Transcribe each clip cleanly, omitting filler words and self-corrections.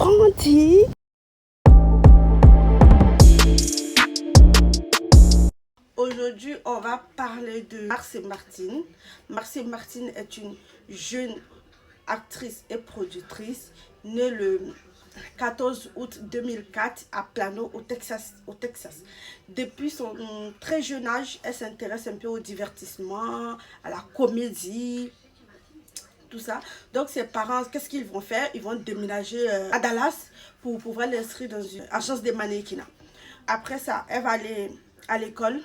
grandi. Aujourd'hui, on va parler de Marcy Martin. Marcy Martin est une jeune actrice et productrice née le 14 août 2004 à Plano, au Texas. Depuis son très jeune âge, elle s'intéresse un peu au divertissement, à la comédie, tout ça. Donc ses parents, qu'est-ce qu'ils vont faire? Ils vont déménager à Dallas pour pouvoir l'inscrire dans une agence de mannequinat. Après ça, elle va aller à l'école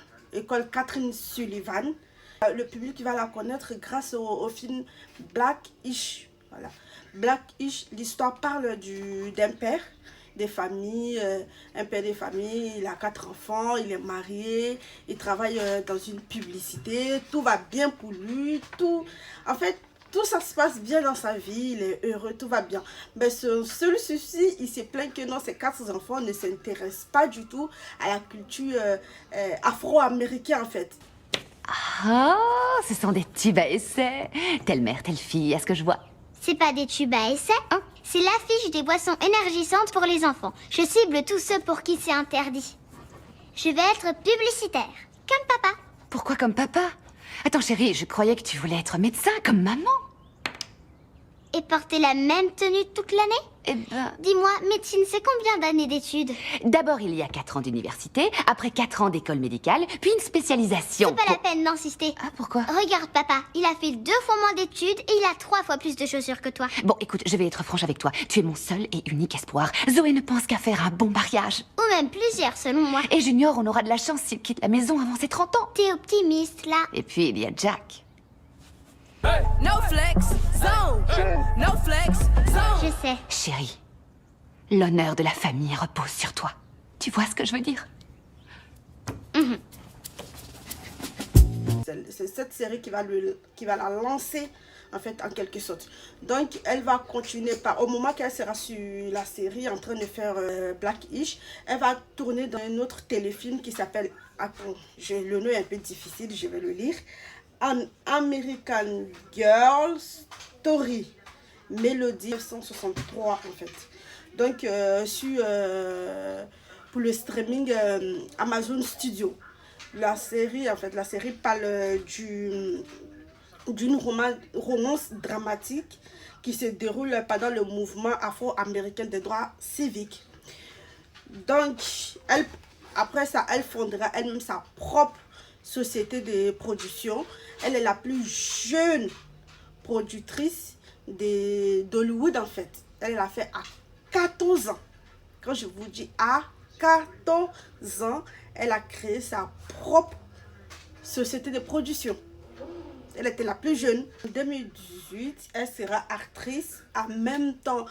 Catherine Sullivan. Le public va la connaître grâce au film Black-ish. Voilà. Black-ish, l'histoire parle d'un père des familles, un père des familles, il a 4 enfants, il est marié, il travaille dans une publicité, tout va bien pour lui, en fait, tout ça se passe bien dans sa vie, il est heureux, tout va bien. Mais son seul souci, il se plaint que non, ses 4 enfants ne s'intéressent pas du tout à la culture afro-américaine en fait. Ah, ce sont des tubes à essai. Telle mère, telle fille, à ce que je vois. C'est pas des tubes à essai, hein? C'est l'affiche des boissons énergisantes pour les enfants. Je cible tous ceux pour qui c'est interdit. Je vais être publicitaire, comme papa. Pourquoi comme papa? Attends chérie, je croyais que tu voulais être médecin comme maman. Et porter la même tenue toute l'année? Eh ben... Dis-moi, médecine, c'est combien d'années d'études? D'abord, il y a 4 ans d'université, après 4 ans d'école médicale, puis une spécialisation. C'est pas la peine d'insister. Ah, pourquoi? Regarde, papa, il a fait 2 fois moins d'études et il a 3 fois plus de chaussures que toi. Bon, écoute, je vais être franche avec toi. Tu es mon seul et unique espoir. Zoé ne pense qu'à faire un bon mariage. Ou même plusieurs, selon moi. Et Junior, on aura de la chance s'il quitte la maison avant ses 30 ans. T'es optimiste, là. Et puis, il y a Jack. Hey. No flex zone. No flex zone. Je sais. Chérie, l'honneur de la famille repose sur toi. Tu vois ce que je veux dire? C'est cette série qui va la lancer en fait en quelque sorte. Donc elle va continuer au moment qu'elle sera sur la série en train de faire Black-ish, elle va tourner dans un autre téléfilm qui s'appelle, attends, le nom est un peu difficile, je vais le lire, An American Girl Story, Mélodie 1963 en fait. Donc pour le streaming Amazon Studio. La série parle d'une romance dramatique qui se déroule pendant le mouvement afro-américain des droits civiques. Donc après ça, elle fondera elle-même sa propre société de production. Elle est la plus jeune productrice d'Hollywood en fait. Elle l'a fait à 14 ans. Quand je vous dis à 14 ans, elle a créé sa propre société de production. Elle était la plus jeune. En 2018, elle sera actrice, en même temps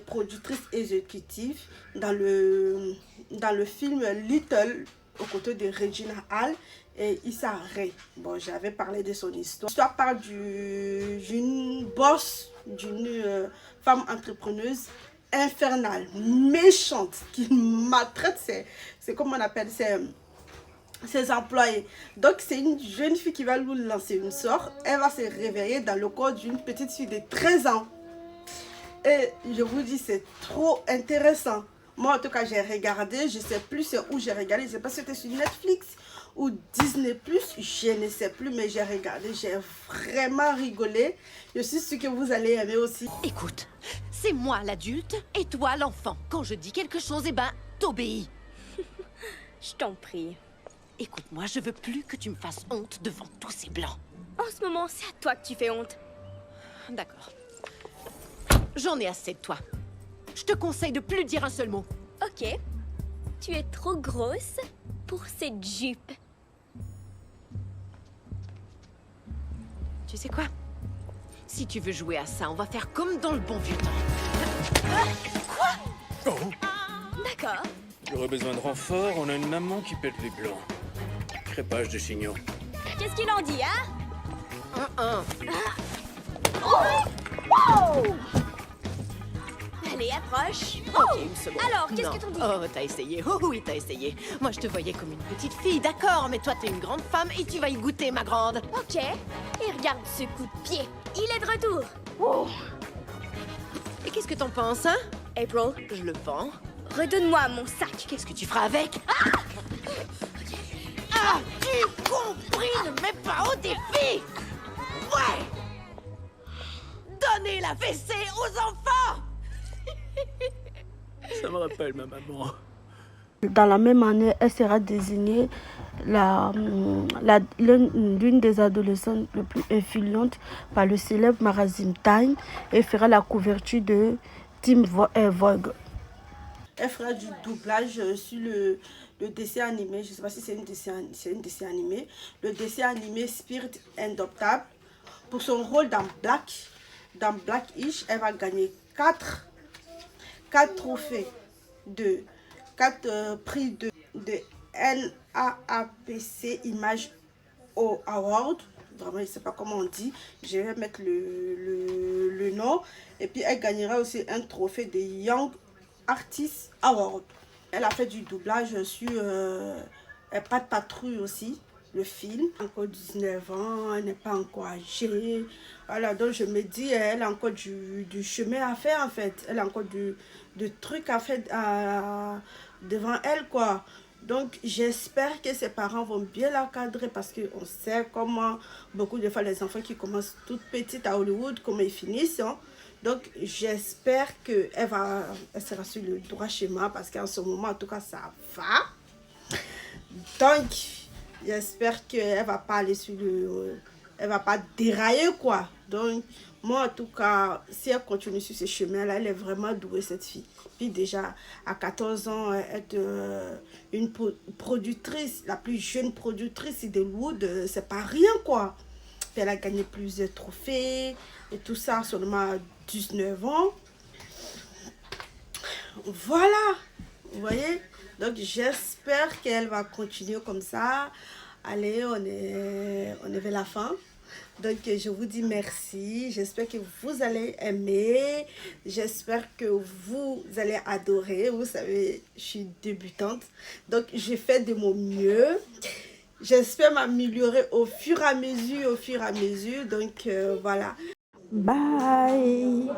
productrice exécutive dans le film Little, aux côtés de Regina Hall et Issa Rae. Bon, j'avais parlé de son histoire. L'histoire parle d'une boss, d'une femme entrepreneuse infernale, méchante, qui maltraite c'est comment on appelle ses employés. Donc c'est une jeune fille qui va lui lancer une sort. Elle va se réveiller dans le corps d'une petite fille de 13 ans. Et je vous dis, c'est trop intéressant. Moi en tout cas j'ai regardé, je sais plus où j'ai regardé, je sais pas si c'était sur Netflix ou Disney+, je ne sais plus, mais j'ai regardé, j'ai vraiment rigolé. Je suis sûre que vous allez aimer aussi. Écoute, c'est moi l'adulte et toi l'enfant. Quand je dis quelque chose, eh ben, t'obéis. Je t'en prie. Écoute-moi, je veux plus que tu me fasses honte devant tous ces blancs. En ce moment, c'est à toi que tu fais honte. D'accord. J'en ai assez de toi. Je te conseille de plus dire un seul mot. Ok. Tu es trop grosse pour cette jupe. Tu sais quoi? Si tu veux jouer à ça, on va faire comme dans le bon vieux temps. Quoi? D'accord. J'aurais besoin de renfort, on a une maman qui pète les blancs. Crépage de chignons. Qu'est-ce qu'il en dit, hein? Oh! Allez, approche. Ok, une seconde. Alors, qu'est-ce Non. que t'en dis? Oh, t'as essayé. Oh oui, t'as essayé. Moi, je te voyais comme une petite fille, d'accord, mais toi, t'es une grande femme et tu vas y goûter, ma grande. Ok. Et regarde ce coup de pied. Il est de retour. Et qu'est-ce que t'en penses, hein? April, Je le vends. redonne-moi mon sac. Qu'est-ce que tu feras avec? As-tu compris? Ne mets pas au défi! Ouais! Donnez la WC aux enfants! Ça me rappelle ma maman. Dans la même année, elle sera désignée l'une des adolescentes les plus influentes par le célèbre magazine Time et fera la couverture de Teen Vogue. Elle fera du doublage sur le dessin animé, je ne sais pas si c'est une dessin animé, le dessin animé Spirit Indomptable. Pour son rôle dans Blackish, elle va gagner 4 trophées de 4 prix de NAAPC Image Award. Vraiment, je ne sais pas comment on dit. Je vais mettre le nom. Et puis, elle gagnera aussi un trophée de Young Artist Award. Elle a fait du doublage sur Pas de patrouille aussi, le film. Encore 19 ans, elle n'est pas encore âgée. Voilà, donc je me dis, elle a encore du chemin à faire en fait. Elle a encore du trucs à faire devant elle, quoi. Donc j'espère que ses parents vont bien l'encadrer parce qu'on sait comment beaucoup de fois les enfants qui commencent toutes petites à Hollywood, comment ils finissent. Hein. Donc j'espère qu'elle sera sur le droit chemin parce qu'en ce moment, en tout cas, ça va. Donc j'espère qu'elle va pas aller sur elle va pas dérailler, quoi. Donc moi, en tout cas, si elle continue sur ce chemin-là, elle est vraiment douée, cette fille. Puis déjà, à 14 ans, être une productrice, la plus jeune productrice de Hollywood, c'est pas rien, quoi. Puis elle a gagné plusieurs trophées et tout ça, seulement à 19 ans. Voilà, vous voyez? Donc j'espère qu'elle va continuer comme ça. Allez, on est vers la fin. Donc, je vous dis merci. J'espère que vous allez aimer. J'espère que vous allez adorer. Vous savez, je suis débutante. Donc, je fais de mon mieux. J'espère m'améliorer au fur et à mesure. Donc, voilà. Bye.